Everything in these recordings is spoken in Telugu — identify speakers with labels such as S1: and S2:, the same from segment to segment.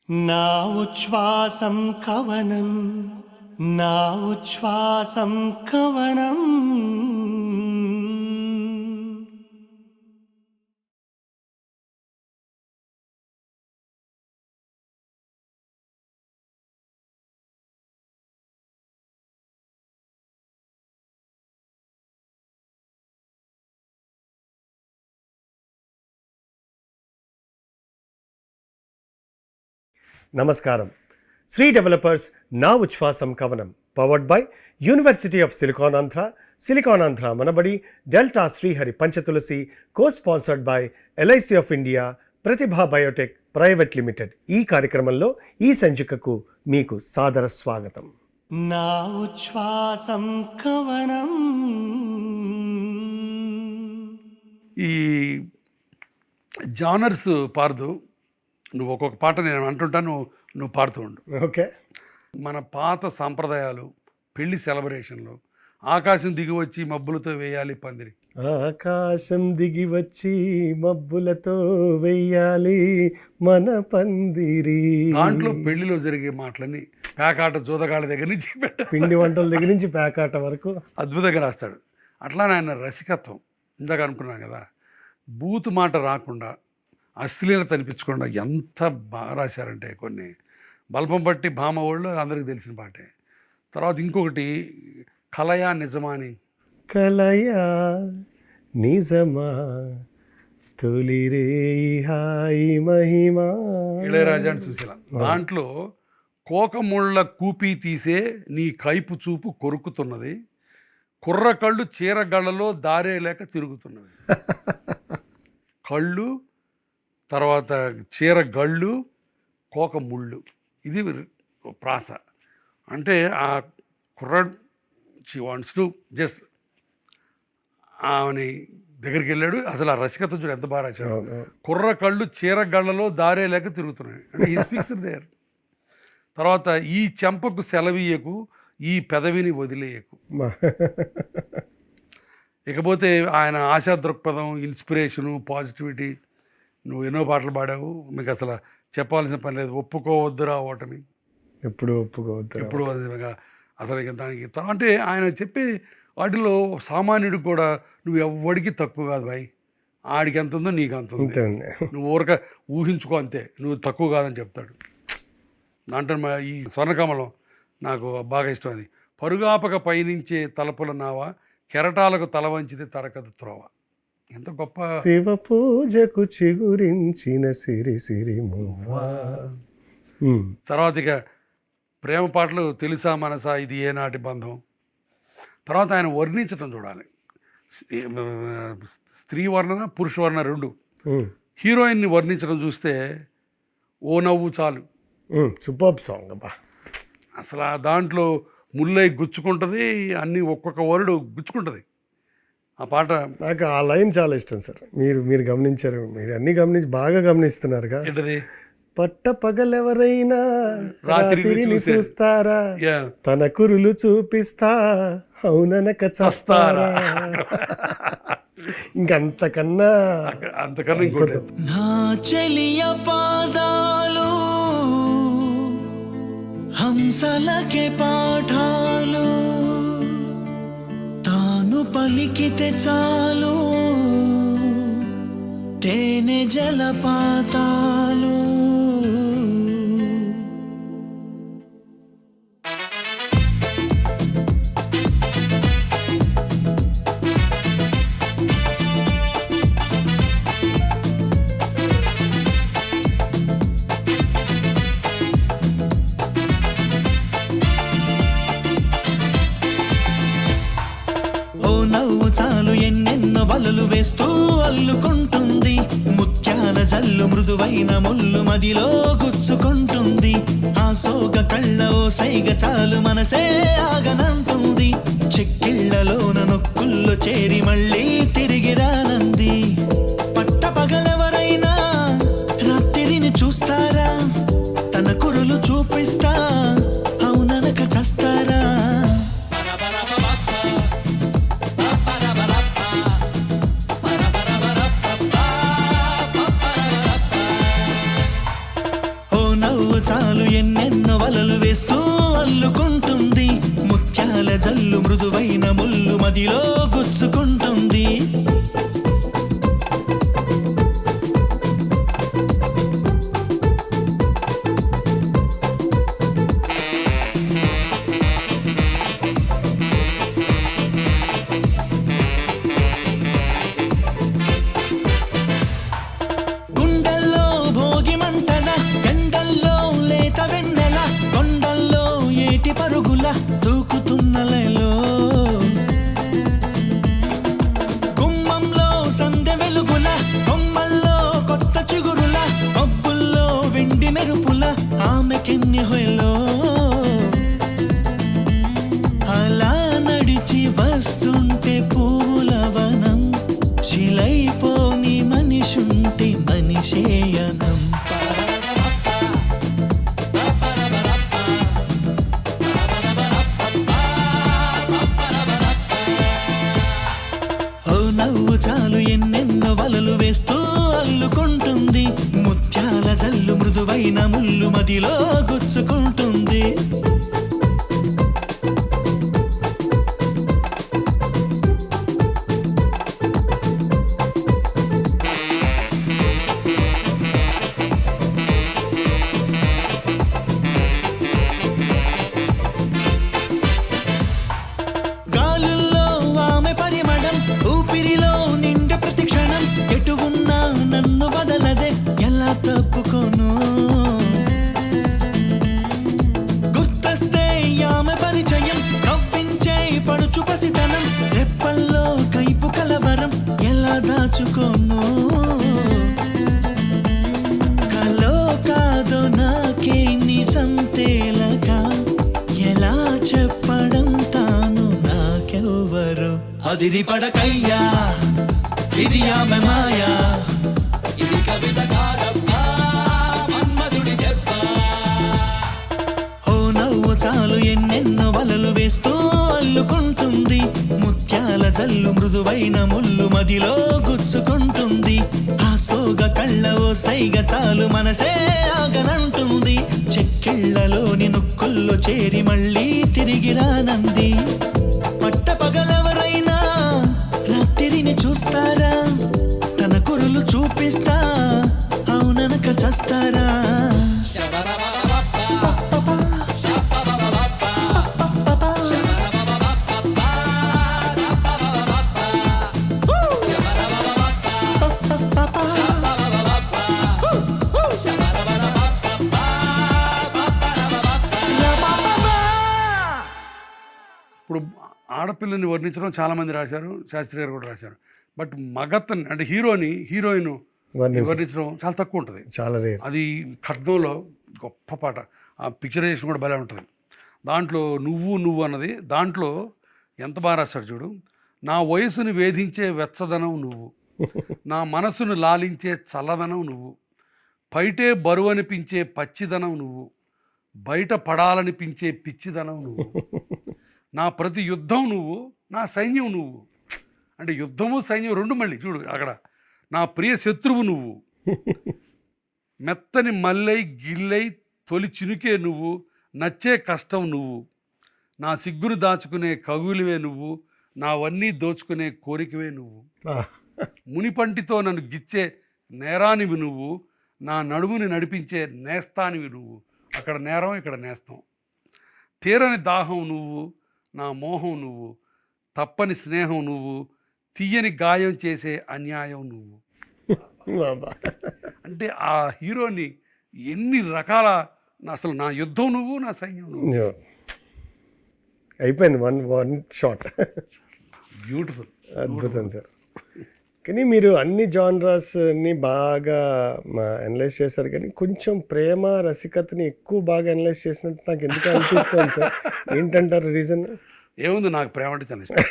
S1: నా ఉచ్ఛ్వాసం కవనం, నా ఉచ్ఛ్వాసం కవనం.
S2: నమస్కారం. శ్రీ డెవలపర్స్ నా ఉచ్ఛ్వాసం కవనం powered by university of silicon Andhra Manabadi delta Srihari Panchatulasi, co sponsored by LIC of India, Pratibha biotech private limited. ఈ కార్యక్రమంలో ఈ సంచికకు మీకు సాదర స్వాగతం.
S1: నా ఉచ్ఛ్వాసం కవనం.
S3: ఈ జానర్స్ పారదు, నువ్వు ఒక్కొక్క పాట నేను అంటుంటాను, నువ్వు పాడుతూ ఉండు.
S2: ఓకే.
S3: మన పాత సాంప్రదాయాలు, పెళ్లి సెలబ్రేషన్లు, ఆకాశం దిగి వచ్చి మబ్బులతో వేయాలి పందిరి,
S2: ఆకాశం దిగి వచ్చి మబ్బులతో వెయ్యాలి మన పందిరి.
S3: దాంట్లో పెళ్లిలో జరిగే మాటలని పేకాట జోదగాళ్ళ దగ్గర నుంచి
S2: పిండి వంటల దగ్గర నుంచి పేకాట వరకు
S3: అద్భుతంగా రాస్తాడు. అట్లానే ఆయన రసికత్వం, ఇందాక అనుకున్నాం కదా, బూతు మాట రాకుండా, అశ్లీలత అనిపించకుండా ఎంత బాగా రాశారంటే. కొన్ని బల్పం పట్టి భామ వాళ్ళు అందరికీ తెలిసిన పాటే. తర్వాత ఇంకొకటి కలయా నిజమా అని,
S2: కలయా నిజమా తొలిరే హాయి మహిమా,
S3: ఇళయరాజా అని చూసిన దాంట్లో కోకముళ్ళ కూపి తీసే నీ కైపు చూపు కొరుకుతున్నది, కుర్ర కళ్ళు చీరగళ్ళలో దారే లేక తిరుగుతున్నది. కళ్ళు, తర్వాత చీర గళ్ళు, కోక ముళ్ళు, ఇది ప్రాస. అంటే ఆ కుర్రాడ్ షీ వాంట్స్ టు జస్ట్ ఆమెని దగ్గరికి వెళ్ళాడు. అసలు ఆ రసికత చూడు ఎంత బాగా రాశాడు. కుర్ర కళ్ళు చీర గళ్ళలో దారే లేక తిరుగుతున్నాయి అంటే ఈ స్పీక్స్ దేర్. తర్వాత ఈ చెంపకు సెలవీయకు, ఈ పెదవిని వదిలేయకు. ఇకపోతే ఆయన ఆశా దృక్పథం, ఇన్స్పిరేషను, పాజిటివిటీ. నువ్వు ఎన్నో పాటలు పాడావు, మీకు అసలు చెప్పాల్సిన పని లేదు. ఒప్పుకోవద్దురా ఓటమి,
S2: ఎప్పుడు ఒప్పుకోవద్దు,
S3: ఎప్పుడు అసలు దానికి. అంటే ఆయన చెప్పే వాటిలో సామాన్యుడికి కూడా నువ్వు ఎవడికి తక్కువ కాదు భాయ్, ఆడికి ఎంత ఉందో నీకు అంత ఉంది, నువ్వు ఊరక ఊహించుకో అంతే, నువ్వు తక్కువ కాదని చెప్తాడు. దాంట్లో ఈ స్వర్ణకమలం నాకు బాగా ఇష్టం. అది పరుగాపక పయనించే తలపుల నావా, కెరటాలకు తల వంచితే తరకదు త్రోవ. ఎంత గొప్ప.
S2: శివ పూజకు చిగురించిన సిరి సిరి మువ్వా.
S3: తర్వాత ఇక ప్రేమ పాటలు, తెలుసా మనసా, ఇది ఏనాటి బంధం. తర్వాత ఆయన వర్ణించడం చూడాలి, స్త్రీ వర్ణన పురుష వర్ణ రెండు. హీరోయిన్ని వర్ణించడం చూస్తే ఓ నవ్వు చాలు,
S2: సూపర్ సాంగ్ అబ్బా.
S3: అసలు ఆ దాంట్లో ముల్లై గుచ్చుకుంటుంది, అన్ని ఒక్కొక్క వర్డ్ గుచ్చుకుంటుంది. ఆ పాట
S2: నాకు ఆ లైన్ చాలా ఇష్టం సార్. మీరు గమనించారు, మీరు అన్ని బాగా గమనిస్తున్నారుగా.
S3: ఏంటది?
S2: పట్ట పగలెవరైనా రాత్రిని చూస్తారా,
S3: Yeah.
S2: తన కురులు చూపిస్తా అవుననక చస్తారా. ఇంకంతకన్నా
S3: ఇంకోటి.
S1: నా చెలియ పాదాలు హంసలకే పాఠాలు, తాను పలికితే చాలు తేనె జలపాతాలు. వలలు వేస్తూ అల్లుకుంటుంది, ముత్యాల జల్లు మృదువైన ముళ్ళు మదిలో గుచ్చుకుంటుంది. ఆ సోగ కళ్ళ ఓ సైగ చాలు మనసే ఆగనంటుంది, చెక్కిళ్లలోన నొక్కుల్లో చేరి మళ్ళీ తిరిగి రానంది. పట్ట పగలెవరైనా రాత్రిని చూస్తారా, తన కురులు చూపిస్తా అవుననక చస్తారా. నవ్వు చాలు ఎన్నెన్నో వలలు వేస్తూ అల్లుకుంటుంది, ముత్యాల జల్లు మృదువైన ముళ్ళు మదిలో గుచ్చుకుంటుంది. గాలుల్లో ఆమె పరిమళం, ఊపిరిలో నిండే ప్రతి క్షణం, ఎటు ఉన్నా నన్ను వదలదే, ఎలా తప్పుకోను. గుర్తొస్తే ఆమె పరిచయం, కవ్వించే పడుచు పసితనం, రెప్పల్లో కైపు కలవరం, ఎలా దాచుకోను. కలో కాదో నాకే నిజం తేలక, ఎలా చెప్పడం తాను నాకెవ్వరు. అదిరి పడకయ్యా ఇది ఆమె మాయా, ఇది కవిత కాదమ్మా మన్మధుడి దెబ్బ. ఓ నవ్వు చాలు ఎన్నెన్నో వలలు వేస్తూ అల్లుకుంటుంది, ముత్యాల జల్లు మృదువైన ముళ్ళు మదిలో గుచ్చుకుంటుంది. ఆ సోగ కళ్ళ ఓ సైగ చాలు మనసే ఆగనంటుంది, చెక్కిళ్లలోని నుక్కుల్లో చేరి మళ్ళీ తిరిగి రానంది. పట్ట పగలెవరైనా రాత్రిని చూస్తారా, తన కురులు చూపిస్తా అవుననక చస్తారా.
S3: ఇప్పుడు ఆడపిల్లని వర్ణించడం చాలామంది రాశారు, శాస్త్రి గారు కూడా రాశారు. బట్ మగతని అంటే హీరోయిన్ వర్ణించడం చాలా తక్కువ ఉంటుంది,
S2: చాలా రేర్.
S3: అది ఖడ్గంలో గొప్ప పాట, ఆ పిక్చరైజేషన్ కూడా భలే ఉంటుంది. దాంట్లో నువ్వు అన్నది దాంట్లో ఎంత బాగా రాస్తాడు చూడు. నా వయసును వేధించే వెచ్చదనం నువ్వు, నా మనసును లాలించే చల్లదనం నువ్వు, పైటే బరువు అనిపించే పచ్చిదనం నువ్వు, బయట పడాలనిపించే పిచ్చిదనం నువ్వు, నా ప్రతి యుద్ధం నువ్వు, నా సైన్యం నువ్వు. అంటే యుద్ధము సైన్యం రెండు మళ్ళీ చూడు అక్కడ. నా ప్రియ శత్రువు నువ్వు, మెత్తని మల్లై గిల్లై తొలి చినుకే నువ్వు, నచ్చే కష్టం నువ్వు, నా సిగ్గును దాచుకునే కగులివే నువ్వు, నావన్నీ దోచుకునే కోరికవే నువ్వు, మునిపంటితో నన్ను గిచ్చే నేరానివి నువ్వు, నా నడుముని నడిపించే నేస్తానివి నువ్వు. అక్కడ నేరం, ఇక్కడ నేస్తం. తీరని దాహం నువ్వు, నా మోహం నువ్వు, తప్పని స్నేహం నువ్వు, తీయని గాయం చేసే అన్యాయం నువ్వు. అంటే ఆ హీరోని ఎన్ని రకాల, అసలు నా యుద్ధం నువ్వు, నా సైన్యం నువ్వు.
S2: అయిపోయింది వన్ షాట్.
S3: బ్యూటిఫుల్,
S2: అద్భుతం సార్. కానీ మీరు అన్ని జానరాస్ని బాగా అనలైజ్ చేశారు, కానీ కొంచెం ప్రేమ రసికతని ఎక్కువ బాగా అనలైజ్ చేసినట్టు నాకు ఎందుకు అనిపిస్తుంది సార్. ఏంటంటారు రీజన్?
S3: ఏముంది, నాకు ప్రేమ అంటే చాలా ఇష్టం.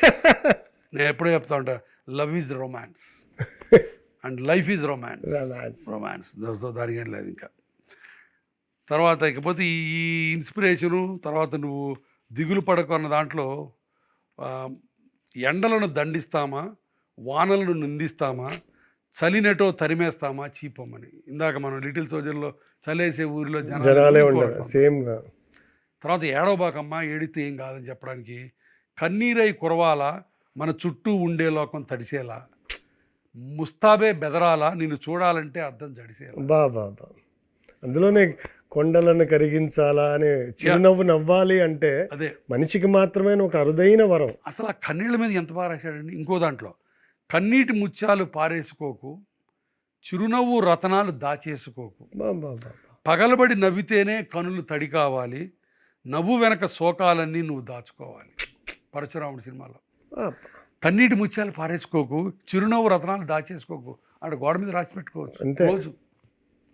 S3: నేను ఎప్పుడూ చెప్తా ఉంటా, love is romance and life is romance. దానికి ఏం లేదు ఇంకా. తర్వాత ఇకపోతే ఈ ఇన్స్పిరేషను, తర్వాత నువ్వు దిగులు పడకు అన్న దాంట్లో ఎండలను దండిస్తామా, వానలను నిందిస్తామా, చలినటో తరిమేస్తామా చీపమ్మని. ఇందాక మనం లిటిల్ సోల్జర్లో చలేసే ఊరిలో
S2: జనాలే ఉండరు సేమ్.
S3: తర్వాత ఏడవబాకమ్మా ఏడితే ఏం కాదని చెప్పడానికి, కన్నీరై కురవాల మన చుట్టూ ఉండే లోకం తడిసేలా, ముస్తాబే బెదరాలా నిన్ను చూడాలంటే అద్దం జడిసేలా.
S2: బాబా అందులోనే కొండలను కరిగించాలా అని చిరునవ్వు నవ్వాలి అంటే
S3: అదే
S2: మనిషికి మాత్రమే ఒక అరుదైన వరం.
S3: అసలు ఆ కన్నీళ్ళ మీద ఎంత బాగా రాశాడండి. ఇంకో దాంట్లో, కన్నీటి ముత్యాలు పారేసుకోకు, చిరునవ్వు రతనాలు దాచేసుకోకు, పగలబడి నవ్వితేనే కనులు తడి కావాలి, నవ్వు వెనక శోకాలన్నీ నువ్వు దాచుకోవాలి. పరశురాముడి సినిమాలో కన్నీటి ముత్యాలు పారేసుకోకు, చిరునవ్వు రతనాలు దాచేసుకోకు అంటే గోడ మీద రాసి పెట్టుకోవచ్చు రోజు,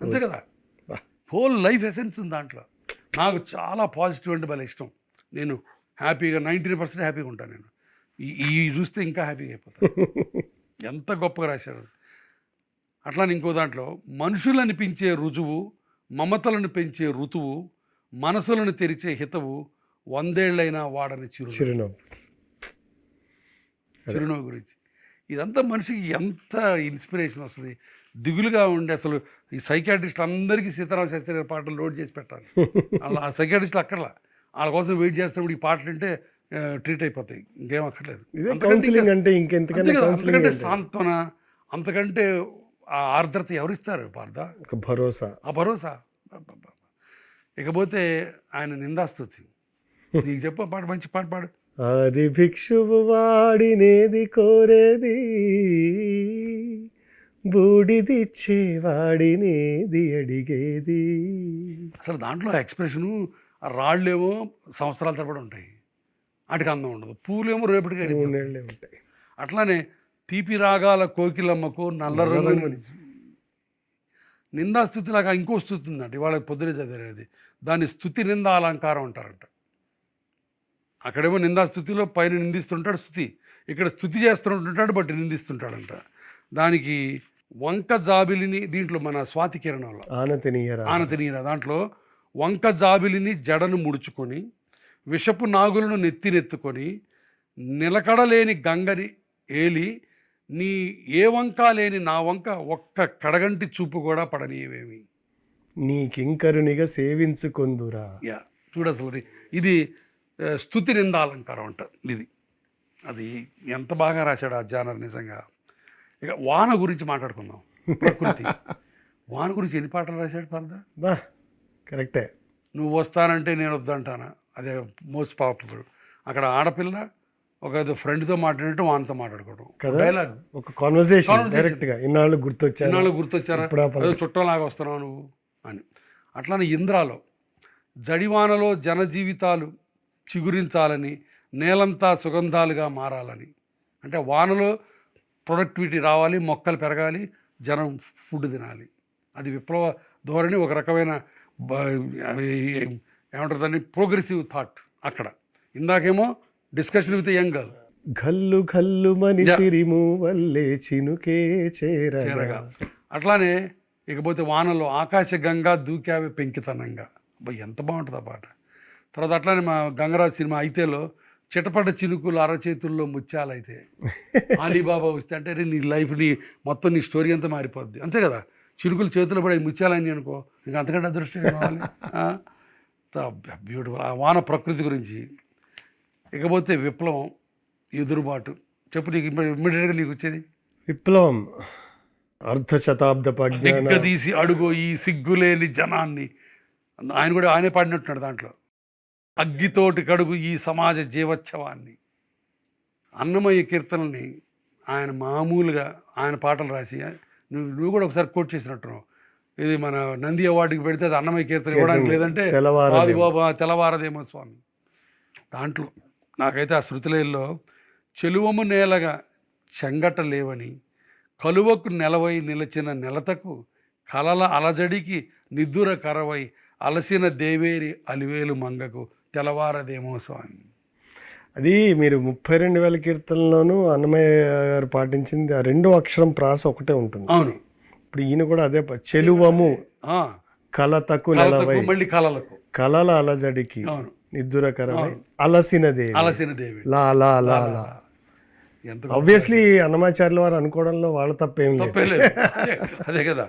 S3: అంతే కదా. హోల్ లైఫ్ ఎసెన్స్ ఉంది దాంట్లో. నాకు చాలా పాజిటివ్ అంటే భలే ఇష్టం. నేను హ్యాపీగా 90% హ్యాపీగా ఉంటాను. నేను ఈ చూస్తే ఇంకా హ్యాపీగా అయిపోతాను. ఎంత గొప్పగా రాశారు. అట్లానే ఇంకో దాంట్లో, మనుషులను పెంచే రుజువు, మమతలను పెంచే ఋతువు, మనసులను తెరిచే హితవు, 100 ఏళ్ళైనా వాడని చిరునవ్వు గురించి. ఇదంతా మనిషికి ఎంత ఇన్స్పిరేషన్ వస్తుంది. దిగులుగా ఉండి అసలు ఈ సైకాట్రిస్టులు అందరికీ సీతారామ శాస్త్రి గారి పాటలు లోడ్ చేసి పెట్టాలి. అలా ఆ సైకాట్రిస్టులు అక్కర్లా, వాళ్ళ కోసం వెయిట్ చేస్తున్నప్పుడు ఈ పాటలు అంటే ట్రీట్ అయిపోతాయి, ఇంకేం అక్కర్లేదు. అంతకంటే సాంత్వన, అంతకంటే ఆ ఆర్ద్రత ఎవరిస్తారు పార్థ?
S2: భరోసా,
S3: ఆ భరోసా. ఇకపోతే ఆయన నిందాస్తుతి. నీకు చెప్పు పాట, మంచి పాట పాడు.
S2: ఆది భిక్షువు వాడినేది కోరేది, బూడిదిచ్చే వాడినేది అడిగేది.
S3: అసలు దాంట్లో ఎక్స్ప్రెషను, రాళ్ళేమో సంవత్సరాల తరబడి ఉంటాయి, వాటికి అందం ఉండదు. పూలేమో రేపటికి
S2: ఉంటాయి.
S3: అట్లానే తీపి రాగాల కోకిలమ్మకు నల్లరంగు నిందాస్థుతిలాగా ఇంకో స్థుతి ఉందంట, ఇవాళ పొద్దునే చదివేది. దాన్ని స్థుతి నిందా అలంకారం అంటారంట. అక్కడేమో నిందాస్థుతిలో పైన నిందిస్తుంటాడు స్థుతి, ఇక్కడ స్థుతి చేస్తుంటాడు బట్టి నిందిస్తుంటాడంట. దానికి వంక జాబిలిని, దీంట్లో మన స్వాతి కిరణంలో ఆనతినీయరా దాంట్లో వంక జాబిలిని జడను ముడుచుకొని, విషపు నాగులను నెత్తినెత్తుకొని, నిలకడలేని గంగని ఏలి, నీ ఏ వంక లేని నా వంక ఒక్క కడగంటి చూపు కూడా పడనీయవేమి,
S2: నీకింకరునిగా సేవించుకొందురా.
S3: యా చూడు, అసలు ఇది స్తుతి నిందాలంకారం అంట. ఇది అది ఎంత బాగా రాశాడు ఆ జానర్ నిజంగా. ఇక వాన గురించి మాట్లాడుకుందాం. ప్రకృతి వాన గురించి ఎన్ని పాటలు రాశాడు పార్థ?
S2: కరెక్టే.
S3: నువ్వు వస్తానంటే నేను వద్దంటానా, అదే మోస్ట్ పాపులర్. అక్కడ ఆడపిల్ల ఒక ఫ్రెండ్తో మాట్లాడినట్టు వానతో మాట్లాడుకోవడం, డైలాగ్, ఒక
S2: కాన్వర్సేషన్ డైరెక్ట్గా. ఇన్నాళ్ళు గుర్తొచ్చారా,
S3: చుట్టంలాగా వస్తున్నావు నువ్వు అని. అట్లానే ఇంద్రాలో జడివానలో జనజీవితాలు చిగురించాలని, నేలంతా సుగంధాలుగా మారాలని. అంటే వానలో ప్రొడక్టివిటీ రావాలి, మొక్కలు పెరగాలి, జనం ఫుడ్ తినాలి. అది విప్లవ ధోరణి, ఒక రకమైన ఏమంటారు దాన్ని, ప్రోగ్రెసివ్ థాట్ అక్కడ. ఇందాకేమో డిస్కషన్ విత్ యంగ్ గర్ల్,
S2: గల్లు గల్లు మనిసిరిము వల్లే చినుకే చేరగా.
S3: అట్లానే ఇకపోతే వానలో ఆకాశగంగా దూకావే పెంకితనంగా. ఎంత బాగుంటుంది ఆ పాట. తర్వాత అట్లానే మా గంగరాజ్ సినిమా అయితేలో చిటపట చినుకులు అరచేతుల్లో ముత్యాలైతే, అలీబాబా వస్తే అంటే నీ లైఫ్, నీ మొత్తం నీ స్టోరీ అంతా మారిపోద్ది, అంతే కదా. చినుకులు చేతులు పడే ముత్యాలని అనుకో, ఇంకా అంతకంటే అదృష్టం కావాలి. బ్యూటిఫుల్ ఆ వాన ప్రకృతి గురించి. ఇకపోతే విప్లవం, ఎదురుబాటు చెప్పు. నీకు ఇమ్మీడియట్గా నీకు వచ్చేది
S2: విప్లవం. అర్ధ శతాబ్దపు
S3: నిగ్గదీసి అడుగు ఈ సిగ్గులేని జనాన్ని, ఆయనే పాడినట్టున్నాడు దాంట్లో. అగ్గితోటి కడుగు ఈ సమాజ జీవోత్సవాన్ని. అన్నమయ్య కీర్తనల్ని ఆయన మామూలుగా ఆయన పాటలు రాసి, నువ్వు కూడా ఒకసారి కోట్ చేసినట్టున్నావు. ఇది మన నంది అవార్డుకి పెడితే అది అన్నమయ్య కీర్తన ఇవ్వడానికి లేదంటే బాబా తెల్లవారదేమో స్వామి. దాంట్లో నాకైతే ఆ శృతిలయంలో చెలువము నేలగా చెంగట లేవని, కలువకు నెలవై నిలచిన నెలతకు, కలల అలజడికి నిద్దుర కరవై, అలసిన దేవేరి అలివేలు మంగకు తెల్లవారదేమో స్వామి.
S2: అది మీరు 32,000 కీర్తనలోనూ అన్నమయ్య గారు పాటించింది ఆ రెండో అక్షరం ప్రాస ఒకటే ఉంటుంది.
S3: అవును.
S2: ఇప్పుడు ఈయన కూడా అదే, చెలువము కలతకు నెలవై,
S3: మళ్ళీ కలలకు,
S2: కలల అలజడికి నిద్దుర కరవై, అలసిన దేవి లా లా లా లా. ఆబ్వియస్లీ అన్నమాచార్యుల వారు అనుకోవడంలో వాళ్ళ తప్పేం
S3: లేదు. అదే కదా.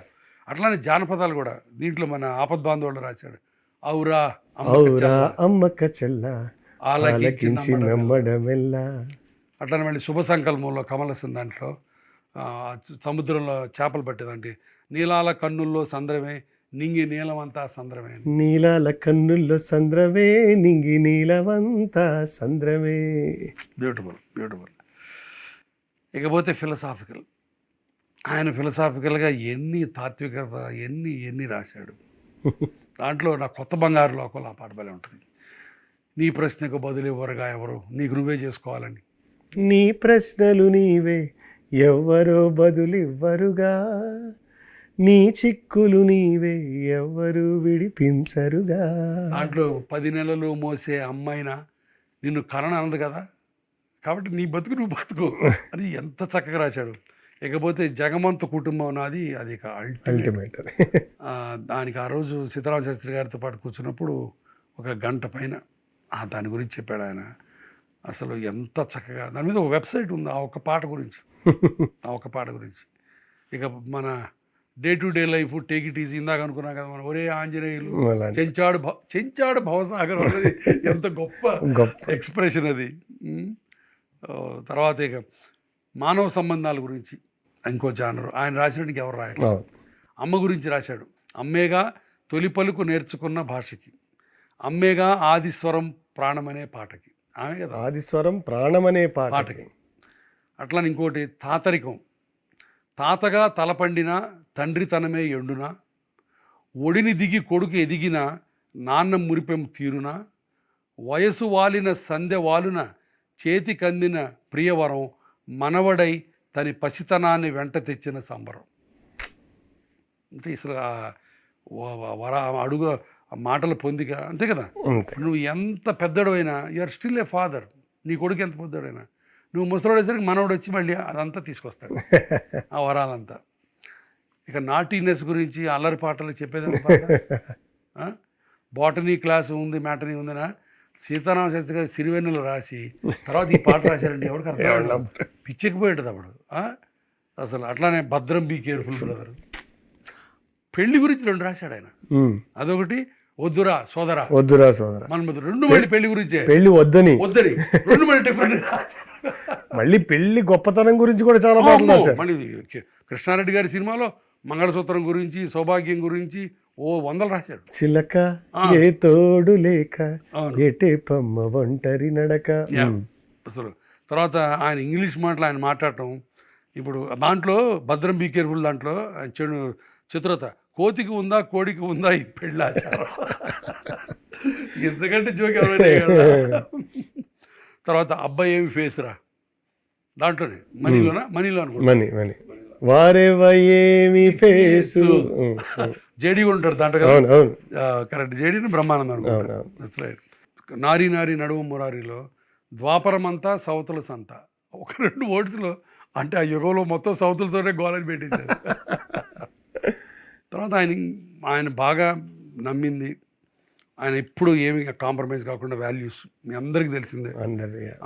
S3: అట్లానే జానపదాలు కూడా దీంట్లో మన ఆపద్ బాంధవుడు రాశాడు. ఔరా
S2: ఔరా అమ్మక చెల్ల ఆలకించి నమ్మడమెల్లా.
S3: అట్లానే మళ్ళీ శుభ సంకల్పంలో కమలస్తుంది దాంట్లో సముద్రంలో చేపలు పట్టేదంటే, నీలాల కన్నుల్లో సంద్రమే నింగి నీలమంతా సంద్రమే,
S2: నీలాల కన్నుల్లో సంద్రమే నింగి నీలమంతా సంద్రమే.
S3: Beautiful beautiful. ఇకపోతే ఫిలసాఫికల్. ఆయన ఫిలసాఫికల్గా ఎన్ని తాత్వికత ఎన్ని రాశాడు. దాంట్లో నా కొత్త బంగారు లోకంలో ఆ పాట భలే ఉంటుంది. నీ ప్రశ్నకు బదులు ఇవ్వరుగా ఎవరు, నీకు నువ్వే చేసుకోవాలని.
S2: నీ ప్రశ్నలు నీవే ఎవ్వరో బదులివ్వరుగా, నీ చిక్కులు నీవే ఎవ్వరు విడిపించరుగా.
S3: దాంట్లో 10 నెలలు మోసే అమ్మాయినా నిన్ను కరణ అన్నది కదా, కాబట్టి నీ బతుకు నువ్వు బతుకు అని ఎంత చక్కగా రాశాడు. ఇకపోతే జగమంత కుటుంబం నాది, అది అల్టిమేట్. దానికి ఆ రోజు సీతారామ శాస్త్రి గారితో పాటు కూర్చున్నప్పుడు ఒక గంట పైన దాని గురించి చెప్పాడు ఆయన. అసలు ఎంత చక్కగా దాని మీద ఒక వెబ్సైట్ ఉంది ఆ ఒక్క పాట గురించి, ఆ ఒక్క పాట గురించి. ఇక మన day to day life take it easy ఇందాక అనుకున్నాం కదా మనం, ఒరే ఆంజనేయులు చెంచాడు భవసాగర్ అనేది ఎంత గొప్ప ఎక్స్ప్రెషన్ అది. తర్వాత ఇక మానవ సంబంధాల గురించి ఇంకో జానరు ఆయన రాసినట్టుకి ఎవరు రాయాలి. అమ్మ గురించి రాశాడు. అమ్మేగా తొలి పలుకు నేర్చుకున్న భాషకి, అమ్మేగా ఆదిస్వరం ప్రాణమనే పాటకి, ఆమె కదా
S2: ఆదిస్వరం ప్రాణమనే
S3: పాటకి. అట్లా ఇంకోటి తాతరికం, తాతగా తలపండిన తండ్రితనమే ఎండున, ఒడిని దిగి కొడుకు ఎదిగిన నాన్న మురిపెం తీరున, వయసు వాలిన సందె వాలున చేతి కందిన ప్రియవరం, మనవడై తని పసితనాన్ని వెంట తెచ్చిన సంబరం. అంటే అసలు అడుగు మాటల పొందిక అంతే కదా. నువ్వు ఎంత పెద్దడైనా యూఆర్ స్టిల్ ఏ ఫాదర్. నీ కొడుకు ఎంత పెద్దడైనా నువ్వు ముసలోడేసరికి మనవడు వచ్చి మళ్ళీ అదంతా తీసుకొస్తాడు, ఆ వరాలంతా. ఇక నాటీనెస్ గురించి అల్లరి పాటలు చెప్పేదాన్ని బాటనీ క్లాస్ ఉంది, మ్యాటనీ ఉందనా సీతారామ శాస్త్రి గారు సిరివెన్నెలు రాసి తర్వాత ఈ పాట రాశారండి. ఎవరికి అర్థం పిచ్చెక్కిపోయేటది అప్పుడు అసలు. అట్లానే భద్రం బీ కేర్ఫుల్ బ్రదర్, పెళ్లి గురించి 2 రాశాడు ఆయన. అదొకటి వద్దురా సోదరా మన రెండు మళ్ళీ పెళ్లి గురించే,
S2: పెళ్లి వద్దని
S3: రెండు మళ్ళీ డిఫరెంట్.
S2: మళ్ళీ పెళ్లి గొప్పతనం గురించి కూడా చాలా బాగుంది.
S3: మళ్ళీ కృష్ణారెడ్డి గారి సినిమాలో మంగళసూత్రం గురించి, సౌభాగ్యం గురించి 100 రాశాడు.
S2: చిలక ఏ తోడు లేక ఎటే పమ్మ ఒంటరి నడక.
S3: అసలు తర్వాత ఆయన ఇంగ్లీష్ మాటలు ఆయన మాట్లాడటం. ఇప్పుడు దాంట్లో భద్రం బీ కేర్ఫుల్ దాంట్లో చతురత, కోతికి ఉందా కోడికి ఉందా ఈ పెళ్ళాచారం, ఎంతకంటే జోకి ఎవరైనా. తర్వాత అబ్బాయి ఏమి ఫేస్ రా దాంట్లోనే మనీలో
S2: అనుకుంటా వారేమి ఫేసు
S3: జేడీ కూడా ఉంటాడు దాంట్లో కదా. కరెక్ట్, జేడీని బ్రహ్మానందం అనుకుంటా. రైట్. నారీ నారీ నడుము మురారిలో ద్వాపరమంతా సౌతుల సంత, ఒక 2 వర్డ్స్లో అంటే ఆ యుగంలో మొత్తం సౌతులతోనే గోలని పెట్టేశారు. తర్వాత ఆయన బాగా నమ్మింది, ఆయన ఎప్పుడు ఏమి కాంప్రమైజ్ కాకుండా వాల్యూస్ మీ అందరికీ తెలిసిందే.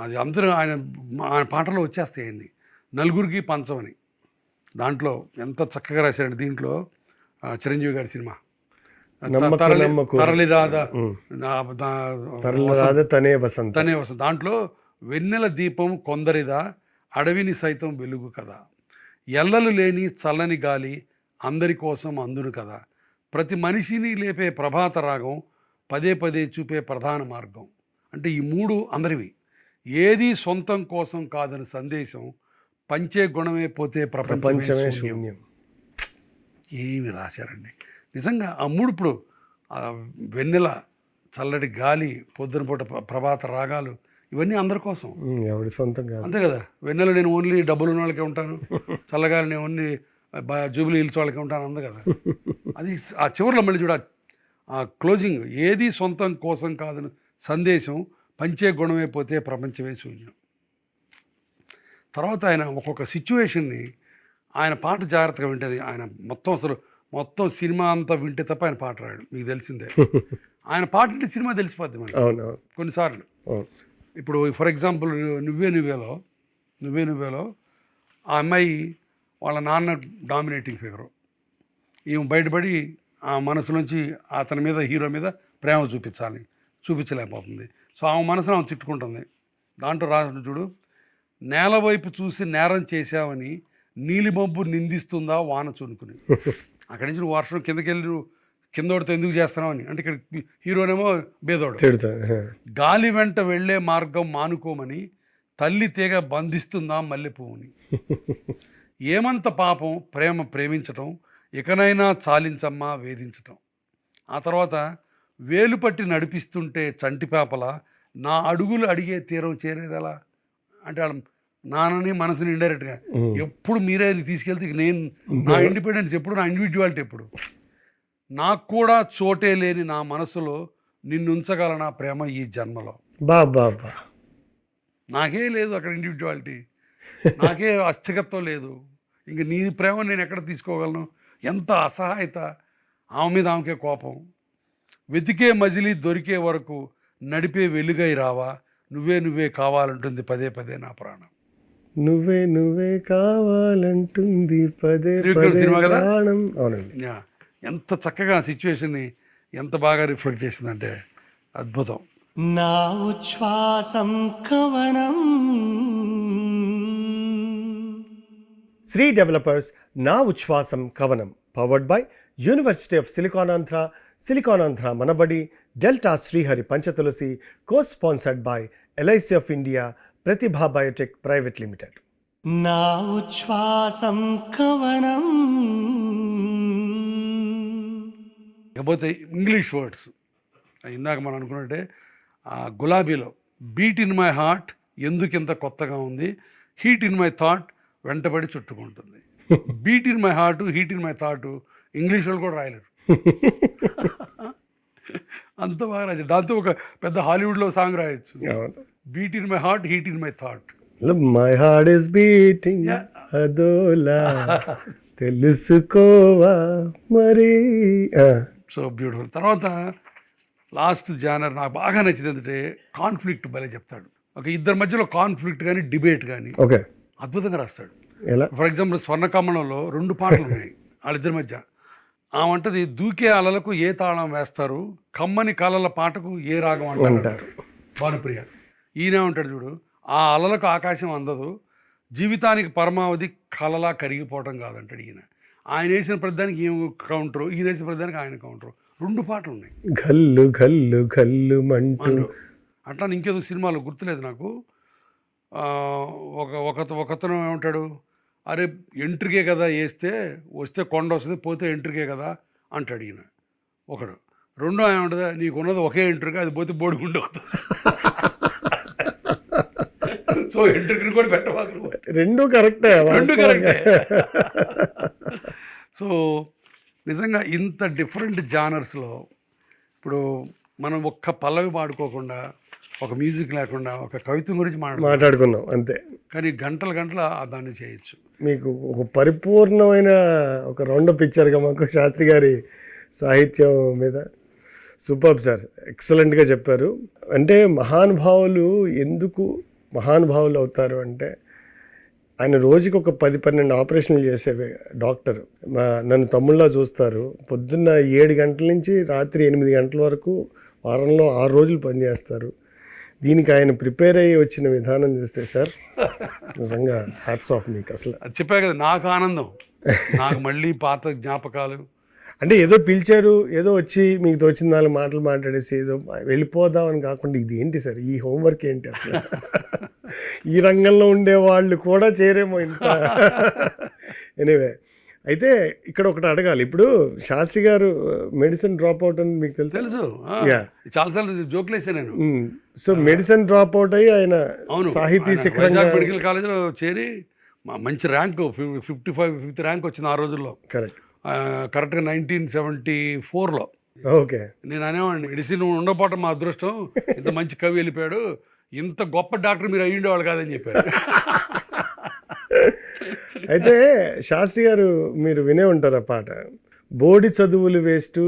S3: అది అందరూ ఆయన పాటలో వచ్చేస్తాయి. ఆయన్ని నలుగురికి పంచమని దాంట్లో ఎంత చక్కగా రాశాడు. దీంట్లో చిరంజీవి గారి సినిమా తనే వసంత, దాంట్లో వెన్నెల దీపం కొందరిదా అడవిని సైతం వెలుగు కదా, ఎల్లలు లేని చల్లని గాలి అందరి కోసం అందును కదా, ప్రతి మనిషిని లేపే ప్రభాత రాగం పదే పదే చూపే ప్రధాన మార్గం. అంటే ఈ 3 అందరివి. ఏది సొంతం కోసం కాదని సందేశం, పంచే గుణమే పోతే ప్రపంచమే శూన్యం. ఏమి రాశారండి నిజంగా ఆ 3. ఇప్పుడు వెన్నెల, చల్లటి గాలి, పొద్దున పూట ప్రభాత రాగాలు, ఇవన్నీ అందరి కోసం,
S2: ఎవరి సొంతం కాదు.
S3: అంతే కదా. వెన్నెల నేను ఓన్లీ డబ్బులు ఉన్న వాళ్ళకే ఉంటాను, చల్లగాలి నేను ఓన్లీ జూబిలీ హిల్స్ వాళ్ళకే ఉంటాను అంద కదా. అది ఆ చివరిలో మళ్ళీ చూడ ఆ క్లోజింగ్, ఏది సొంతం కోసం కాదని సందేశం, పంచే గుణమే పోతే ప్రపంచమే శూన్యం. తర్వాత ఆయన ఒక్కొక్క సిచ్యువేషన్ని ఆయన పాట జాగ్రత్తగా వింటది. ఆయన మొత్తం సినిమా అంతా వింటే తప్ప ఆయన పాట రాడు, మీకు తెలిసిందే. ఆయన పాట అంటే సినిమా తెలిసిపోద్ది మనకి కొన్నిసార్లు. ఇప్పుడు ఫర్ ఎగ్జాంపుల్ నువ్వే నువ్వేలో ఆ అమ్మాయి వాళ్ళ నాన్న డామినేటింగ్ ఫిగరు, ఈమె బయటపడి ఆ మనసు నుంచి అతని మీద, హీరో మీద ప్రేమ చూపించలేకపోతుంది. సో ఆమె మనసును ఆమె తిట్టుకుంటుంది. దాంట్లో రాసిన చూడు, నేల వైపు చూసి నేరం చేశావని నీలిమబ్బు నిందిస్తుందా వాన చునుకుని. అక్కడి నుంచి నువ్వు వర్షం కిందకెళ్ళి నువ్వు కిందోడితో ఎందుకు చేస్తున్నావు అని. అంటే ఇక్కడ హీరోనేమో బేదోడు. గాలి వెంట వెళ్ళే మార్గం మానుకోమని తల్లి తీగ బంధిస్తుందా మల్లెపువ్వుని. ఏమంత పాపం ప్రేమించటం, ఇకనైనా చాలించమ్మా వేధించటం. ఆ తర్వాత వేలు పట్టి నడిపిస్తుంటే చంటిపాపల నా అడుగులు అడిగే తీరం చేరేదలా. అంటే వాళ్ళ నాన్నని మనసుని ఇండైరెక్ట్గా ఎప్పుడు మీరే తీసుకెళ్తే నేను నా ఇండిపెండెన్స్ ఎప్పుడు, నా ఇండివిజువాలిటీ ఎప్పుడు, నాకు కూడా చోటే లేని నా మనసులో నిన్నుంచగల నా ప్రేమ ఈ జన్మలో. నాకే లేదు అక్కడ ఇండివిజువాలిటీ, నాకే అస్థికత్వం లేదు, ఇంక నీ ప్రేమ నేను ఎక్కడ తీసుకోగలను. ఎంత అసహాయత, ఆమె మీద ఆమెకే కోపం. వెతికే మజిలీ దొరికే వరకు నడిపే వెలుగై రావా, నువ్వే నువ్వే కావాలంటుంది పదే పదే నా ప్రాణం.
S2: నువ్వే నువ్వే కావాలంటుంది పదే
S3: త్రివిక్రమ్
S2: పదే
S3: సినిమా కదా?
S2: ప్రాణం. అవునండి.
S3: యా, ఎంత చక్కగా సిచ్యువేషన్ని ఎంత బాగా రిఫ్లెక్ట్ చేసిందంటే అద్భుతం.
S1: నా ఉచ్ఛ్వాసం కవనం.
S2: శ్రీ డెవలపర్స్ నా ఉచ్ఛ్వాసం కవనం powered by university of silicon Andhra Manabadi delta Srihari Panchatulasi co sponsored by LIC of India Pratibha biotech private limited.
S1: నా ఉచ్ఛ్వాసం కవనం.
S3: ఇకపోతే ఇంగ్లీష్ వర్డ్స్ ఇందాక మనం అనుకున్నట్టే గులాబీలో బీట్ ఇన్ మై హార్ట్ ఎందుకింత కొత్తగా ఉంది, హీట్ ఇన్ మై థాట్ వెంటబడి చుట్టుకుంటుంది. Beat in my heart, heat in my thought English వాళ్ళు కూడా రాయలేరు. అంత బాగా రాశారు. దాంతో ఒక పెద్ద హాలీవుడ్లో సాంగ్ రాయొచ్చు. Beat in my heart, heat in my thought.
S2: My heart is beating అదోలా తెలుసుకోవా మరి.
S3: So beautiful. తర్వాత లాస్ట్ జానర్ నాకు బాగా నచ్చింది ఏంటంటే కాన్ఫ్లిక్ట్ భలే చెప్తాడు. ఒక ఇద్దరి మధ్యలో కాన్ఫ్లిక్ట్ కానీ డిబేట్ కానీ
S2: ఓకే
S3: అద్భుతంగా రాస్తాడు.
S2: ఎలా?
S3: ఫర్ ఎగ్జాంపుల్ స్వర్ణకమలంలో 2 పాటలు ఉన్నాయి వాళ్ళిద్దరి మధ్య. ఆమంటది దూకే అలలకు ఏ తాళం వేస్తారు, కమ్మని కలల పాటకు ఏ రాగం అంటారు భానుప్రియ. ఈయన ఉంటాడు చూడు, ఆ అలలకు ఆకాశం అందదు, జీవితానికి పరమావధి కలలా కరిగిపోవటం కాదంటాడు ఈయన. ఆయన వేసిన ప్రతిదానికి ఈయన కౌంటరు, ఈయన వేసిన ప్రతిదానికి ఆయన కౌంటరు. 2 పాటలు ఉన్నాయి.
S2: గల్లు గల్లు గల్లు మంటూ.
S3: అట్లా ఇంకేదో సినిమాలో గుర్తులేదు నాకు. ఒకతను ఏమంటాడు, అరే ఎంట్రీకే కదా వేస్తే, వస్తే కొండ వస్తుంది, పోతే ఎంట్రీకే కదా అంటాడు ఈయన ఒకడు. రెండో ఏమంటుంది, నీకు ఉన్నది ఒకే ఎంట్రీగా, అది పోతే బోడిగుండు అవుతుంది. సో ఎంట్రీని కూడా పెట్టవాలి.
S2: రెండు కరెక్టే.
S3: సో నిజంగా ఇంత డిఫరెంట్ జానర్స్లో ఇప్పుడు మనం ఒక్క పల్లవి పాడుకోకుండా, ఒక మ్యూజిక్ లేకుండా, ఒక కవిత్వం గురించి
S2: మాట్లాడుకున్నాం అంతే.
S3: కానీ గంటల దాన్ని చేయొచ్చు.
S2: మీకు ఒక పరిపూర్ణమైన ఒక రౌండ్ పిక్చర్గా మాకు శాస్త్రి గారి సాహిత్యం మీద సూపర్ సార్, ఎక్సలెంట్గా చెప్పారు. అంటే మహానుభావులు ఎందుకు మహానుభావులు అవుతారు అంటే, ఆయన రోజుకి ఒక 10-12 ఆపరేషన్లు చేసే డాక్టర్. నన్ను తమ్ముళ్ళ చూస్తారు. పొద్దున్న 7 గంటల నుంచి రాత్రి 8 గంటల వరకు వారంలో 6 రోజులు పనిచేస్తారు. దీనికి ఆయన ప్రిపేర్ అయ్యి వచ్చిన విధానం చూస్తే సార్ నిజంగా హ్యాట్స్ ఆఫ్ మీకు. అసలు
S3: అది చెప్పా కదా, నాకు ఆనందం, నాకు మళ్ళీ పాత జ్ఞాపకాలు.
S2: అంటే ఏదో పిలిచారు, ఏదో వచ్చి మీకు తోచిన 4 మాటలు మాట్లాడేసి ఏదో వెళ్ళిపోదామని కాకుండా, ఇది ఏంటి సార్, ఈ హోంవర్క్ ఏంటి అసలు? ఈ రంగంలో ఉండే వాళ్ళు కూడా చేరేమో ఇంత. ఎనీవే, అయితే ఇక్కడ ఒకటి అడగాలి. ఇప్పుడు శాస్త్రి గారు మెడిసిన్ డ్రాప్ అవుట్ అని మీకు
S3: తెలుసు. చాలాసార్లు జోకులు వేసా నేను.
S2: సో మెడిసిన్ డ్రాప్ అవుట్ అయ్యి ఆయన సాహితీ శిఖరంగా
S3: మెడికల్ కాలేజ్లో చేరి మంచి ర్యాంక్ 55th ర్యాంక్ వచ్చింది ఆ రోజుల్లో. కరెక్ట్గా 1974లో.
S2: ఓకే.
S3: నేను అనేవాడిని, మెడిసిన్ ఉండకపోవటం మా అదృష్టం, ఇంత మంచి కవి వెళ్ళిపోయాడు, ఇంత గొప్ప డాక్టర్ మీరు అయ్యుండేవాళ్ళు కాదని చెప్పారు.
S2: అయితే శాస్త్రి గారు మీరు వినే ఉంటారు ఆ పాట, బోడి చదువులు వేస్తూ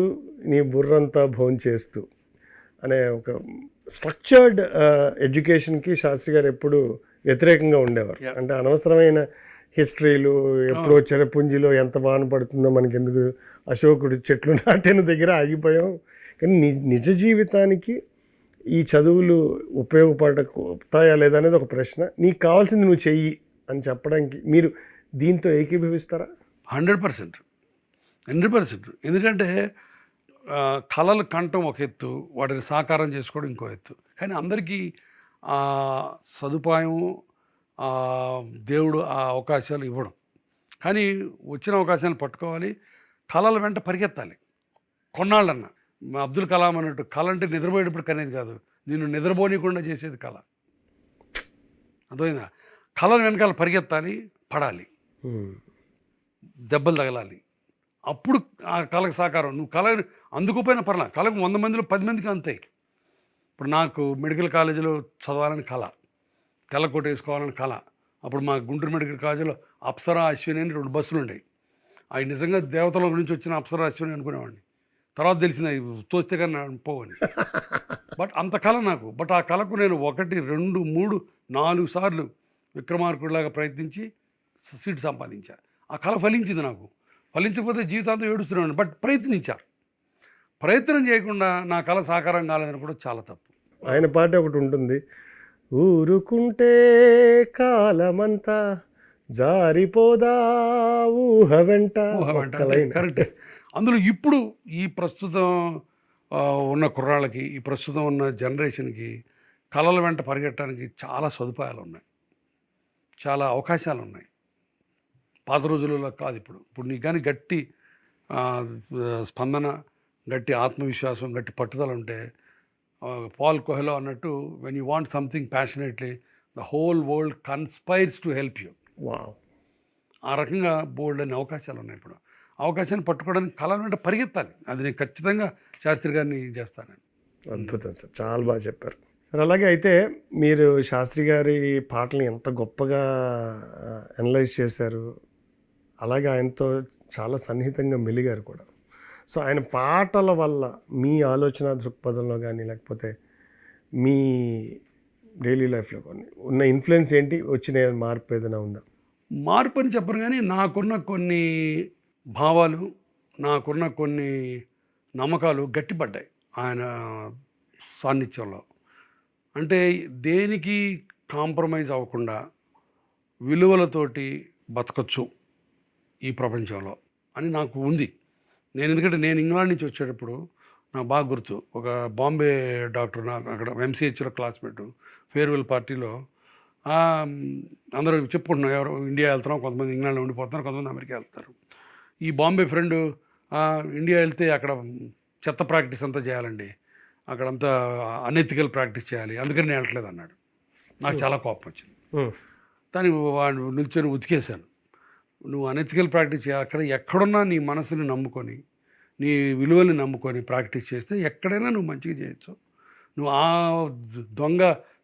S2: నీ బుర్రంతా భోంచేస్తూ అనే ఒక స్ట్రక్చర్డ్ ఎడ్యుకేషన్కి శాస్త్రి గారు ఎప్పుడు వ్యతిరేకంగా ఉండేవారు. అంటే అనవసరమైన హిస్టరీలు, ఎప్పుడో చెరపుంజిలో ఎంత బాన పడుతుందో మనకెందుకు, అశోకుడు చెట్లు నాటిన దగ్గర ఆగిపోయాం. కానీ నిజ జీవితానికి ఈ చదువులు ఉపయోగపడతాయా లేదా అనేది ఒక ప్రశ్న. నీకు కావాల్సింది నువ్వు చెయ్యి అని చెప్పడానికి మీరు దీంతో ఏకీభవిస్తారా?
S3: 100%. ఎందుకంటే కళలు కంఠం ఒక ఎత్తు, వాటిని సాకారం చేసుకోవడం ఇంకో ఎత్తు. కానీ అందరికీ సదుపాయం దేవుడు ఆ అవకాశాలు ఇవ్వడం. కానీ వచ్చిన అవకాశాలను పట్టుకోవాలి, కళల వెంట పరిగెత్తాలి కొన్నాళ్ళన్నా. అబ్దుల్ కలాం అన్నట్టు, కళ అంటే నిద్రపోయేటప్పుడు కనేది కాదు, నిన్ను నిద్రపోనీయకుండా చేసేది కళ. అర్థమైందా? కళల వెనకాల పరిగెత్తాలి, పడాలి, దెబ్బలు తగలాలి, అప్పుడు ఆ కళకు సాకారం. నువ్వు కళ అందుకోపోయినా పర్లా, కళకు 100 మందిలో 10 మందికి అంతే. ఇప్పుడు నాకు మెడికల్ కాలేజీలో చదవాలని కళ, తెల్లకోట వేసుకోవాలని కళ. అప్పుడు మా గుంటూరు మెడికల్ కాలేజీలో అప్సరా, అశ్విని అని 2 బస్సులు ఉండేవి. అవి నిజంగా దేవతల గురించి వచ్చిన అప్సరా, అశ్విని అనుకునేవాడిని. తర్వాత తెలిసింది అవి తోస్తే కానీ పోవని. బట్ అంత కళ నాకు. బట్ ఆ కళకు నేను 1, 2, 3, 4 సార్లు విక్రమార్కుడిలాగా ప్రయత్నించి సీట్ సంపాదించా. ఆ కళ ఫలించింది నాకు. ఫలించకపోతే జీవితాంతం ఏడుస్తున్నాను. బట్ ప్రయత్నించా. ప్రయత్నం చేయకుండా నా కళ సాకారం కాలేదని కూడా చాలా తప్పు.
S2: ఆయన పాట ఒకటి ఉంటుంది, ఊరుకుంటే కాలమంతా జారిపోదా ఊహ వెంట.
S3: కరెక్ట్. అందులో ఇప్పుడు ఈ ప్రస్తుతం ఉన్న కుర్రాళ్ళకి, ఈ ప్రస్తుతం ఉన్న జనరేషన్కి కళల వెంట పరిగెట్టడానికి చాలా సదుపాయాలు ఉన్నాయి, చాలా అవకాశాలు ఉన్నాయి. పాత రోజులలో కాదు. ఇప్పుడు నీకు కానీ గట్టి స్పందన, గట్టి ఆత్మవిశ్వాసం, గట్టి పట్టుదల ఉంటే, పాల్ కోహెలో అన్నట్టు, when you want something passionately the whole world conspires to help you.
S2: Wow.
S3: ఆ రకంగా బోల్డ్ అనే అవకాశాలు ఉన్నాయి. ఇప్పుడు అవకాశాన్ని పట్టుకోవడానికి కళల వెంట పరిగెత్తాలి. అది నేను ఖచ్చితంగా శాస్త్రి గారిని చేస్తాను.
S2: అద్భుతం సార్, చాలా బాగా చెప్పారు సార్. అలాగే అయితే మీరు శాస్త్రి గారి పాటల్ని ఎంత గొప్పగా అనలైజ్ చేశారు, అలాగే ఆయనతో చాలా సన్నిహితంగా మెలిగారు కూడా. సో ఆయన పాటల వల్ల మీ ఆలోచన దృక్పథంలో కానీ, లేకపోతే మీ డైలీ లైఫ్లో కానీ ఉన్న ఇన్ఫ్లుయెన్స్ ఏంటి, వచ్చిన మార్పు ఏదైనా ఉందా?
S3: మార్పు అని చెప్పరు కానీ, నాకున్న కొన్ని భావాలు, నాకున్న కొన్ని నమ్మకాలు గట్టిపడ్డాయి ఆయన సాన్నిధ్యంలో. అంటే దేనికి కాంప్రమైజ్ అవ్వకుండా విలువలతోటి బతకచ్చు ఈ ప్రపంచంలో అని నాకు ఉంది. ఎందుకంటే నేను ఇంగ్లాండ్ నుంచి వచ్చేటప్పుడు నాకు బాగా గుర్తు, ఒక బాంబే డాక్టర్, నాకు అక్కడ ఎంసీహెచ్లో క్లాస్మేట్, ఫేర్వెల్ పార్టీలో అందరూ చెప్పుకుంటున్నాం, ఎవరు ఇండియా వెళ్తున్నాం, కొంతమంది ఇంగ్లాండ్లో ఉండిపోతున్నారు, కొంతమంది అమెరికా వెళ్తారు. ఈ బాంబే ఫ్రెండ్, ఇండియా వెళ్తే అక్కడ చెత్త ప్రాక్టీస్ అంతా చేయాలండి, అక్కడంతా అనెథికల్ ప్రాక్టీస్ చేయాలి, అందుకని నేను వెళ్ళట్లేదు అన్నాడు. నాకు చాలా కోపం వచ్చింది. దానికి వాడు నిల్చొని ఉతికేశాను. నువ్వు అనెథికల్ ప్రాక్టీస్ చేయాలి, అక్కడ ఎక్కడున్నా నీ మనసుని నమ్ముకొని, నీ విలువల్ని నమ్ముకొని ప్రాక్టీస్ చేస్తే ఎక్కడైనా నువ్వు మంచిగా చేయొచ్చు. నువ్వు ఆ దొంగ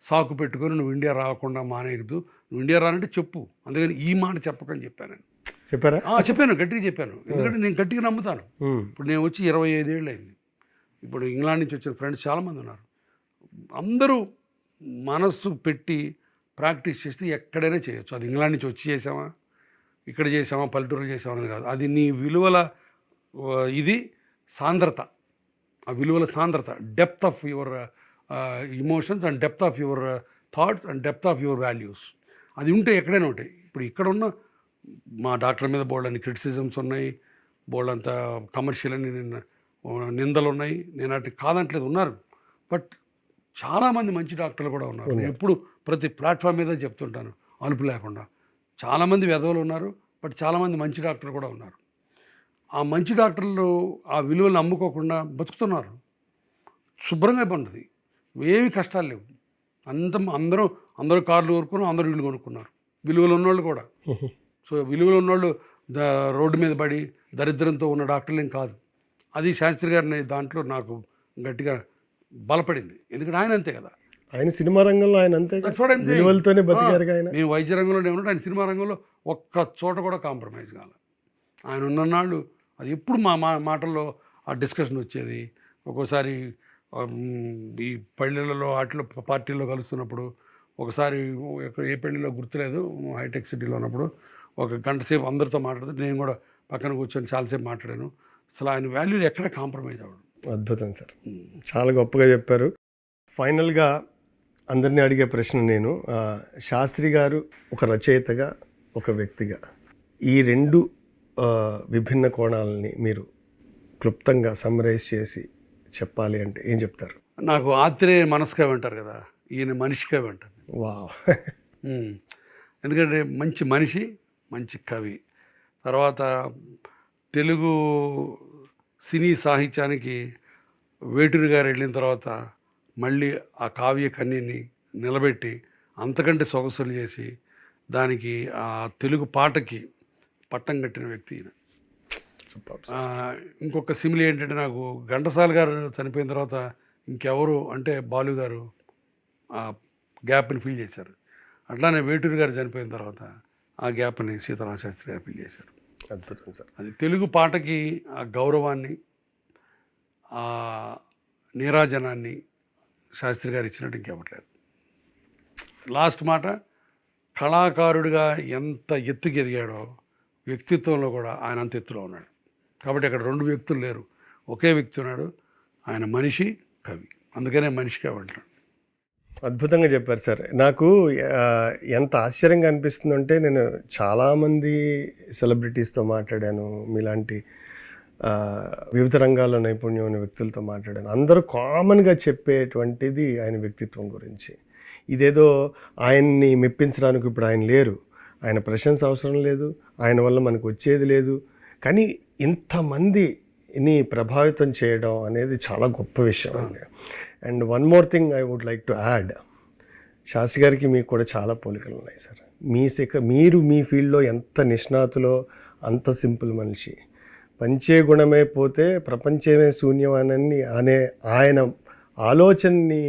S3: సాకు పెట్టుకొని నువ్వు ఇండియా రాకుండా మానేయద్దు, నువ్వు ఇండియా రానంటే చెప్పు, అందుకని ఈ మాట చెప్పకని చెప్పాను నేను.
S2: చెప్పారా?
S3: చెప్పాను, గట్టిగా చెప్పాను. ఎందుకంటే నేను గట్టిగా నమ్ముతాను. ఇప్పుడు నేను వచ్చి 25 ఏళ్ళు అయింది. ఇప్పుడు ఇంగ్లాండ్ నుంచి వచ్చిన ఫ్రెండ్స్ చాలామంది ఉన్నారు. అందరూ మనస్సు పెట్టి ప్రాక్టీస్ చేస్తే ఎక్కడైనా చేయొచ్చు. అది ఇంగ్లాండ్ నుంచి వచ్చి చేసామా, ఇక్కడ చేసామా, పల్లెటూరులో చేసామా అనేది కాదు. అది నీ విలువల ఇది సాంద్రత, ఆ విలువల సాంద్రత, depth of your emotions and depth of your thoughts and depth of your values. అది ఉంటే ఎక్కడైనా ఉంటాయి. ఇప్పుడు ఇక్కడ ఉన్న మా డాక్టర్ మీద బోల్డ్ అని క్రిటిసిజమ్స్ ఉన్నాయి, బోల్డ్ అంత కమర్షియల్ అని నిందలు ఉన్నాయి. నేను అటు కాదంటలేదు, ఉన్నారు. బట్ చాలామంది మంచి డాక్టర్లు కూడా ఉన్నారు. నేను ఎప్పుడు ప్రతి ప్లాట్ఫామ్ మీద చెప్తుంటాను అలుపు లేకుండా. చాలామంది వెధవలు ఉన్నారు, బట్ చాలామంది మంచి డాక్టర్లు కూడా ఉన్నారు. ఆ మంచి డాక్టర్లు ఆ విలువలు నమ్ముకోకుండా బతుకుతున్నారు. శుభ్రంగా ఉంటుంది, ఏమి కష్టాలు లేవు. అందరూ కార్లు కొనుక్కున్నారు, అందరూ ఇల్లు కొనుక్కున్నారు, విలువలు ఉన్నోళ్ళు కూడా. సో విలువలు ఉన్నోళ్ళు రోడ్డు మీద పడి దరిద్రంతో ఉన్న డాక్టర్లు ఏం కాదు. అది శాస్త్రి గారిని దాంట్లో నాకు గట్టిగా బలపడింది. ఎందుకంటే ఆయన అంతే కదా,
S2: ఆయన సినిమా రంగంలో ఆయన అంతే విలువలతోనే బతికారు.
S3: మేము వైద్య రంగంలోనే ఉన్నాడు, ఆయన సినిమా రంగంలో ఒక్క చోట కూడా కాంప్రమైజ్ కాల. ఆయన ఉన్ననాళ్ళు అది ఎప్పుడు మా మాటల్లో ఆ డిస్కషన్ వచ్చేది. ఒక్కోసారి ఈ పల్లెలలో వాటిలో పార్టీల్లో కలుస్తున్నప్పుడు, ఒకసారి ఏ పెళ్ళిలో గుర్తులేదు, హైటెక్ సిటీలో ఉన్నప్పుడు 1 గంట సేపు అందరితో మాట్లాడుతూ నేను కూడా పక్కన కూర్చొని చాలాసేపు మాట్లాడాను. అసలు ఆయన వాల్యూలు ఎక్కడ కాంప్రమైజ్ అవ్వడం.
S2: అద్భుతం సార్, చాలా గొప్పగా చెప్పారు. ఫైనల్గా అందరినీ అడిగే ప్రశ్న, నేను శాస్త్రి గారు ఒక రచయితగా, ఒక వ్యక్తిగా, ఈ 2 విభిన్న కోణాలని మీరు క్లుప్తంగా సమ్మరైజ్ చేసి చెప్పాలి అంటే ఏం చెప్తారు?
S3: నాకు ఆత్రేయ మనసుగా వింటారు కదా, ఈయన మనిషిగా వింటారు.
S2: వావ్.
S3: ఎందుకంటే మంచి మనిషి, మంచి కవి. తర్వాత తెలుగు సినీ సాహిత్యానికి వేటూరి గారు వెళ్ళిన తర్వాత మళ్ళీ ఆ కావ్య కన్యని నిలబెట్టి అంతకంటే సొగసులు చేసి దానికి ఆ తెలుగు పాటకి పట్టం కట్టిన వ్యక్తి ఈయన. ఇంకొక సిమిలి ఏంటంటే, నాకు ఘంటసాల గారు చనిపోయిన తర్వాత ఇంకెవరు అంటే బాలు గారు ఆ గ్యాప్ని ఫిల్ చేశారు. అట్లానే వేటూరి గారు చనిపోయిన తర్వాత ఆ గ్యాప్ని సీతారామ శాస్త్రి గారు ఫిల్ చేశారు.
S2: అద్భుతం సార్.
S3: అది తెలుగు పాటకి ఆ గౌరవాన్ని, ఆ నీరాజనాన్ని, శాస్త్రి గారు ఇచ్చినట్టు ఇంకెవట్లేదు. లాస్ట్ మాట, కళాకారుడిగా ఎంత ఎత్తుకి ఎదిగాడో వ్యక్తిత్వంలో కూడా ఆయన అంత ఎత్తులో ఉన్నాడు. కాబట్టి అక్కడ రెండు వ్యక్తులు లేరు, ఒకే వ్యక్తి ఉన్నాడు. ఆయన మనిషి, కవి. అందుకనే మనిషి కవి అంటాడు.
S2: అద్భుతంగా చెప్పారు సార్. నాకు ఎంత ఆశ్చర్యంగా అనిపిస్తుందంటే, నేను చాలామంది సెలబ్రిటీస్తో మాట్లాడాను, మీలాంటి వివిధ రంగాల్లో నైపుణ్యం ఉన్న వ్యక్తులతో మాట్లాడాను. అందరూ కామన్గా చెప్పేటువంటిది ఆయన వ్యక్తిత్వం గురించి. ఇదేదో ఆయన్ని మెప్పించడానికి ఇప్పుడు ఆయన లేరు, ఆయన ప్రశంస అవసరం లేదు, ఆయన వల్ల మనకు వచ్చేది లేదు, కానీ ఇంతమందిని ప్రభావితం చేయడం అనేది చాలా గొప్ప విషయం అండి. And one more thing I would like to add, Shastri గారికి మీకు కూడా చాలా పోలికలు ఉన్నాయి సార్. మీరు మీ ఫీల్డ్లో ఎంత నిష్ణాతులో అంత సింపుల్ మనిషి. పంచే గుణమే పోతే ప్రపంచమే శూన్యమని అనే ఆయన ఆలోచనని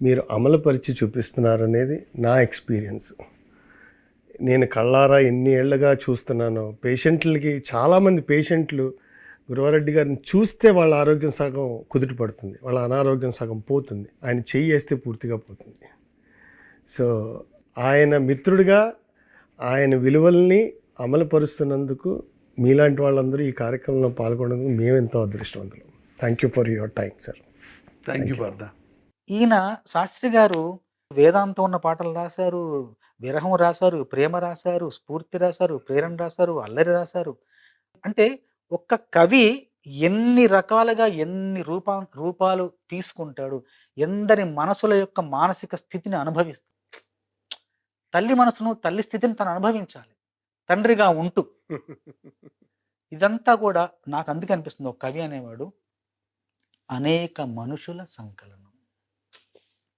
S2: మీరు అమలుపరిచి చూపిస్తున్నారనేది నా ఎక్స్పీరియన్స్. నేను కళ్ళారా ఎన్ని ఏళ్ళుగా చూస్తున్నానో, పేషెంట్లకి చాలామంది పేషెంట్లు గురువారెడ్డి గారిని చూస్తే వాళ్ళ ఆరోగ్యం సగం కుదుట పడుతుంది, వాళ్ళ అనారోగ్యం సగం పోతుంది, ఆయన చెయ్యి వేస్తే పూర్తిగా పోతుంది. సో ఆయన మిత్రుడిగా ఆయన విలువల్ని అమలుపరుస్తున్నందుకు మీలాంటి వాళ్ళందరూ ఈ కార్యక్రమంలో పాల్గొనేందుకు మేమెంతో అదృష్టవంతులు. Thank you for your time sir.
S3: Thank you Partha.
S4: ఈయన శాస్త్రి గారు వేదాంతం ఉన్న పాటలు రాశారు, విరహం రాశారు, ప్రేమ రాశారు, స్ఫూర్తి రాశారు, ప్రేరణ రాశారు, అల్లరి రాశారు. అంటే ఒక్క కవి ఎన్ని రకాలుగా ఎన్ని రూపాలు తీసుకుంటాడు, ఎందరి మనసుల యొక్క మానసిక స్థితిని అనుభవిస్తాడు. తల్లి మనసును, తల్లి స్థితిని తను అనుభవించాలి తండ్రిగా ఉంటూ. ఇదంతా కూడా నాకు అందుకే అనిపిస్తుంది, ఒక కవి అనేవాడు అనేక మనుషుల సంకలనం.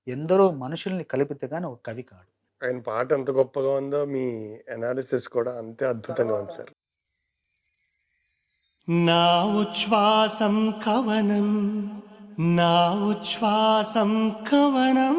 S4: ఎందరో మనుషుల్ని కలిపితే కానీ ఒక కవి కాడు.
S2: ఆయన పాట ఎంత గొప్పగా ఉందో మీ అనాలిసిస్ కూడా అంతే అద్భుతంగా ఉంది సార్.
S1: నా ఉచ్ఛ్వాసం కవనం, నా ఉచ్ఛ్వాసం కవనం.